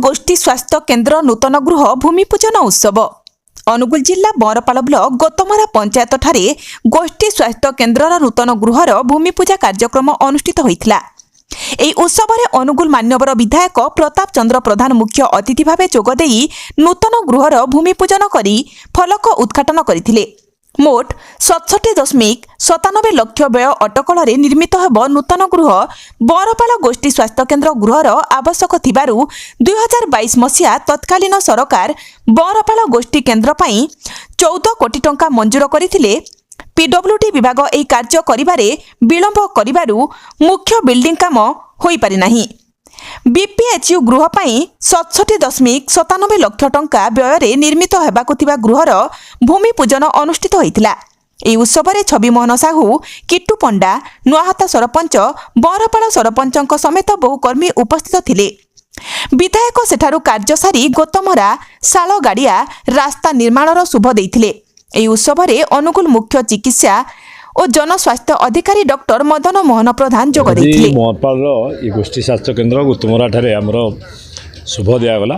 गोष्ठी स्वास्थ्य केन्द्र नूतन गृह भूमिपूजन उत्सव अनुगुल जिला बरपाल ब्लॉक गोतमरा पंचायत ठारे गोष्ठी स्वास्थ्य केन्द्र नूतन गृहर भूमिपूजा कार्यक्रम अनुष्ठित होइथिला। ଏହି ଉତ୍ସବରେ ଅନୁଗୁଳ ମାନ୍ୟବର ବିଧାୟକ ପ୍ରତାପ ଚନ୍ଦ୍ର ପ୍ରଧାନ ମୁଖ୍ୟ ଅତିଥି ଭାବେ ଯୋଗଦେଇ ନୂତନ ଗୃହର ଭୂମିପୂଜନ କରି ଫଲକ ଉଦ୍ଘାଟନ କରିଥିଲେ। ମୋଟ 67.97 ଲକ୍ଷ ବ୍ୟୟ ଅଟକଳରେ ନିର୍ମିତ ହେବ ନୂତନ ଗୃହ। ବରପାଳ ଗୋଷ୍ଠୀ ସ୍ୱାସ୍ଥ୍ୟ କେନ୍ଦ୍ର ଗୃହର ଆବଶ୍ୟକ ଥିବାରୁ 2022 ମସିହା ତତ୍କାଳୀନ ସରକାର ବରପାଳ ଗୋଷ୍ଠୀ କେନ୍ଦ୍ର ପାଇଁ 14 କୋଟି ଟଙ୍କା ମଞ୍ଜୁର କରିଥିଲେ। पीडब्ल्यूडी विभाग यह कार्य करिबारे विलंब करिबारु मुख्य बिल्डिंग काम होई पारि नाही। बीपीएचयू गृह पाई 67.97 लक्ष टंका व्यय निर्मित हेबाकु थिबा गृहर भूमिपूजन अनुष्ठित होइतिला। ଏହି ଉତ୍ସବରେ ଛବି ମୋହନ ସାହୁ, କିଟୁ ପଣ୍ଡା, ନୂଆହାତା ସରପଞ୍ଚ, ବରପାଳ ସରପଞ୍ଚଙ୍କ ସମେତ ବହୁ କର୍ମୀ ଉପସ୍ଥିତ ଥିଲେ। ବିଧାୟକ ସେଠାରୁ କାର୍ଯ୍ୟ ସାରି ଗୋତମରା ଶାଳଗାଡ଼ିଆ ରାସ୍ତା ନିର୍ମାଣର ଶୁଭ ଦେଇଥିଲେ। ଏହି ଉତ୍ସବରେ ଅନୁଗୁଳ ମୁଖ୍ୟ ଚିକିତ୍ସା ଓ ଜନସ୍ୱାସ୍ଥ୍ୟ ଅଧିକାରୀ ଡକ୍ଟର ମଦନ ମୋହନ ପ୍ରଧାନ ଯୋଗ ଦେଇଥିଲେ। ବରପାଳର ଏ ଗୋଷ୍ଠୀ ସ୍ୱାସ୍ଥ୍ୟ କେନ୍ଦ୍ର ଗୋତମରା ଠାରେ ଆମର ଶୁଭ ଦିଆଗଲା।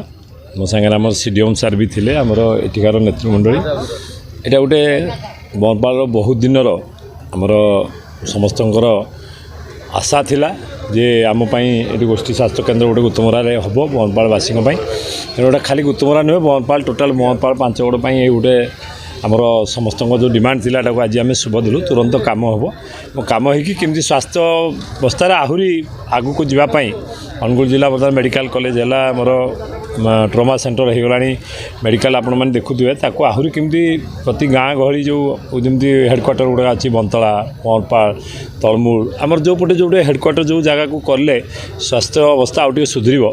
ମୋ ସାଙ୍ଗରେ ଆମର ସିଡିଏମ୍ ସାର୍ ବି ଥିଲେ, ଆମର ଏଠିକାର ନେତୃମଣ୍ଡଳୀ। ଏଇଟା ଗୋଟେ ବରପାଳର ବହୁତ ଦିନର ଆମର ସମସ୍ତଙ୍କର ଆଶା ଥିଲା ଯେ ଆମ ପାଇଁ ଏଠି ଗୋଷ୍ଠୀ ସ୍ୱାସ୍ଥ୍ୟ କେନ୍ଦ୍ର ଗୋଟେ ଗୋତମରାରେ ହେବ ବରପାଳବାସୀଙ୍କ ପାଇଁ। ଏଇଟା ଖାଲି ଗୋତମରା ନୁହେଁ, ବରପାଳ ଟୋଟାଲ ବରପାଳ ପାଞ୍ଚଗଡ଼ ପାଇଁ ଏଇ ଗୋଟେ ଆମର ସମସ୍ତଙ୍କ ଯେଉଁ ଡିମାଣ୍ଡ ଥିଲା ଏଟାକୁ ଆଜି ଆମେ ଶୁଭ ଦେଲୁ। ତୁରନ୍ତ କାମ ହେବ। କାମ ହେଇକି କେମିତି ସ୍ୱାସ୍ଥ୍ୟ ଅବସ୍ଥାରେ ଆହୁରି ଆଗକୁ ଯିବା ପାଇଁ ଅନୁଗୁଳ ଜିଲ୍ଲା ବର୍ତ୍ତମାନ ମେଡ଼ିକାଲ କଲେଜ ହେଲା, ଆମର ଟ୍ରମା ସେଣ୍ଟର ହେଇଗଲାଣି, ମେଡ଼ିକାଲ ଆପଣମାନେ ଦେଖୁଥିବେ, ତାକୁ ଆହୁରି କେମିତି ପ୍ରତି ଗାଁ ଗହଳି ଯେଉଁ ଯେମିତି ହେଡ଼କ୍ୱାର୍ଟର ଗୁଡ଼ାକ ଅଛି ବନ୍ତଳା, ବରପାଳ, ତଳମୂଳ, ଆମର ଯେଉଁପଟେ ଯେଉଁଟେ ହେଡ଼କ୍ୱାର୍ଟର ଯେଉଁ ଜାଗାକୁ କଲେ ସ୍ୱାସ୍ଥ୍ୟ ଅବସ୍ଥା ଆଉ ଟିକେ ସୁଧୁରିବ,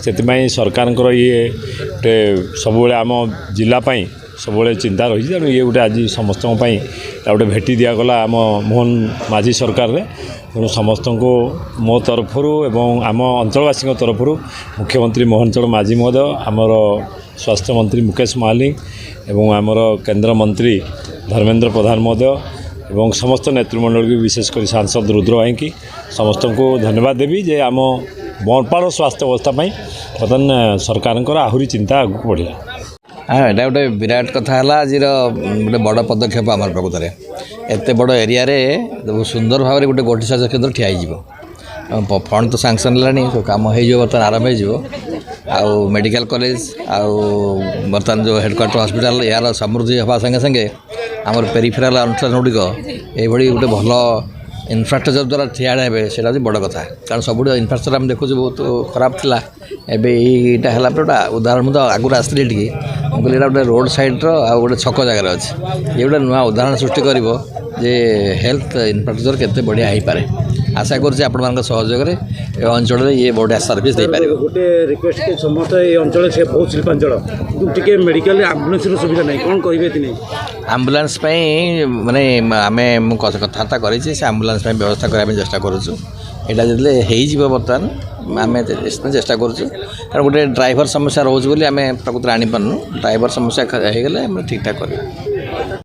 ସେଥିପାଇଁ ସରକାରଙ୍କର ଇଏ ଗୋଟେ ସବୁବେଳେ ଆମ ଜିଲ୍ଲା ପାଇଁ ସବୁବେଳେ ଚିନ୍ତା ରହିଛି। ତେଣୁ ଇଏ ଗୋଟେ ଆଜି ସମସ୍ତଙ୍କ ପାଇଁ ଗୋଟେ ଭେଟି ଦିଆଗଲା ଆମ ମୋହନ ମାଝୀ ସରକାରରେ। ତେଣୁ ସମସ୍ତଙ୍କୁ ମୋ ତରଫରୁ ଏବଂ ଆମ ଅଞ୍ଚଳବାସୀଙ୍କ ତରଫରୁ ମୁଖ୍ୟମନ୍ତ୍ରୀ ମୋହନ ଚରଣ ମାଝୀ ମହୋଦୟ, ଆମର ସ୍ୱାସ୍ଥ୍ୟମନ୍ତ୍ରୀ ମୁକେଶ ମହାଲିକ ଏବଂ ଆମର କେନ୍ଦ୍ରମନ୍ତ୍ରୀ ଧର୍ମେନ୍ଦ୍ର ପ୍ରଧାନ ମହୋଦୟ ଏବଂ ସମସ୍ତ ନେତୃମଣ୍ଡଳୀ ବିଶେଷ କରି ସାଂସଦ ରୁଦ୍ର ଭାଇଙ୍କି ସମସ୍ତଙ୍କୁ ଧନ୍ୟବାଦ ଦେବି ଯେ ଆମ ବରପାଳ ସ୍ୱାସ୍ଥ୍ୟ ଅବସ୍ଥା ପାଇଁ ବର୍ତ୍ତମାନ ସରକାରଙ୍କର ଆହୁରି ଚିନ୍ତା ଆଗକୁ ବଢ଼ିଲା। हाँ एटा गोटे विराट कथा है आज गोटे बड़ पदक्षेप आम प्रकृत एत बड़ एरिया बहुत सुंदर भाव में गोटे गोष्ठी स्वास्थ्य केन्द्र ठिया फंड तो सांसन है कम हो बर्तमान आरंभ हो मेडिकल कॉलेज बर्तमान जो हेडक्वार्टर हॉस्पिटल यार समृद्धि हवा संगे संगे आम पेरिफेराल अनुष्ठान गुड़िक ये गोटे भल इनफ्रास्ट्रक्चर द्वारा ठिया से बड़ कथा। कारण सब इनफ्रास्ट्रक्चर आम देखुँ बहुत खराब थिला। एबे यहाँ है गोटे उदाहरण मुझे आगुरी आसती टी कहली गोटे रोड साइड्र आ गोटे छक जगार अच्छे ये गोटे नुआ उदाहरण सृष्टि कर हेल्थ इनफ्रास्ट्रक्चर केते बढ़िया हो पारे। आशा कर सहयोग अंचल ये बढ़िया सर्विस दे पारे। गोटे रिक्वेस्ट के समस्त ये अंचल से बहुत शिल्पांचल टी मेडिकल आम्बुलांस सुविधा नहीं कौन कहे आम्बुलांस माने आम कथबार्ता कर आम्बुलांस व्यवस्था करने चेष्टा करुँ। यहाँ हो बर्तमान आम चेष्टा करुँ कारण गोटे ड्राइवर समस्या रोज बोली आम प्रकृति आनी पार्नु ड्राइवर समस्या हो गले ठीक ठाक कर।